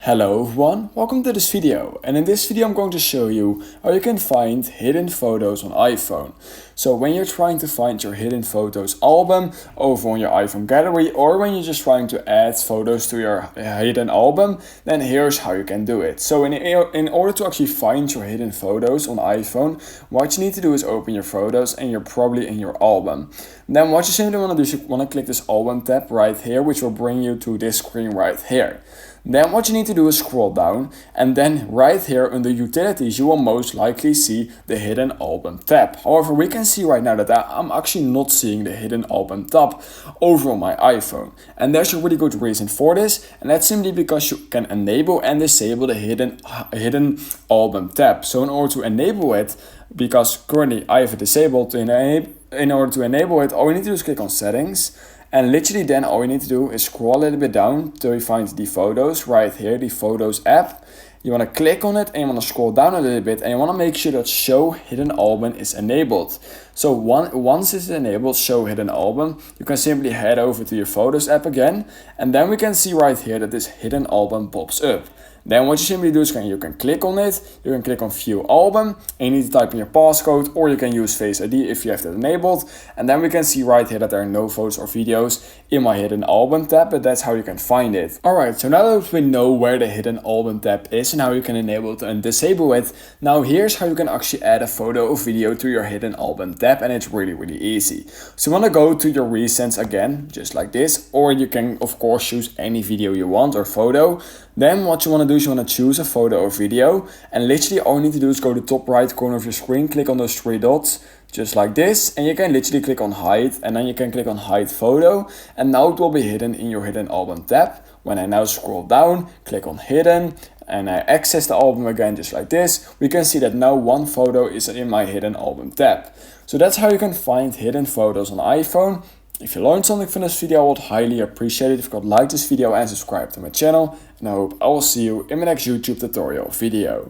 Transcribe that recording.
Hello everyone, welcome to this video, and in this video I'm going to show you how you can find hidden photos on iPhone. So when you're trying to find your hidden photos album over on your iPhone gallery, or when you're just trying to add photos to your hidden album, then here's how you can do it. So in order to actually find your hidden photos on iPhone, what you need to do is open your photos and you're probably in your album. Then what you simply want to do is you want to click this album tab right here, which will bring you to this screen right here. Then what you need to do is scroll down, and then right here under utilities you will most likely see the hidden album tab. However, we can see right now that I'm actually not seeing the hidden album tab over on my iPhone. And there's a really good reason for this, and that's simply because you can enable and disable the hidden album tab. So in order to enable it, because currently I have it disabled, in order to enable it, all you need to do is click on settings. And literally then all you need to do is scroll a little bit down till you find the photos right here, the photos app. You want to click on it and you want to scroll down a little bit and you want to make sure that show hidden album is enabled. So once it's enabled, show hidden album, you can simply head over to your photos app again, and then we can see right here that this hidden album pops up. Then what you simply do is you can click on it, you can click on view album, and you need to type in your passcode, or you can use Face ID if you have that enabled. And then we can see right here that there are no photos or videos in my hidden album tab, but that's how you can find it. Alright, so now that we know where the hidden album tab is and how you can enable it and disable it, now here's how you can actually add a photo or video to your hidden album tab, and it's really easy. So you want to go to your recents again, just like this, or you can of course choose any video you want or photo. Then what you want to do is you want to choose a photo or video, and literally all you need to do is go to the top right corner of your screen, click on those three dots, just like this, and you can literally click on hide, and then you can click on hide photo, and now it will be hidden in your hidden album tab. When I now scroll down, click on hidden, and I access the album again just like this, we can see that now one photo is in my hidden album tab. So that's how you can find hidden photos on iPhone. If you learned something from this video, I would highly appreciate it if you could like this video and subscribe to my channel, and I hope I will see you in my next YouTube tutorial video.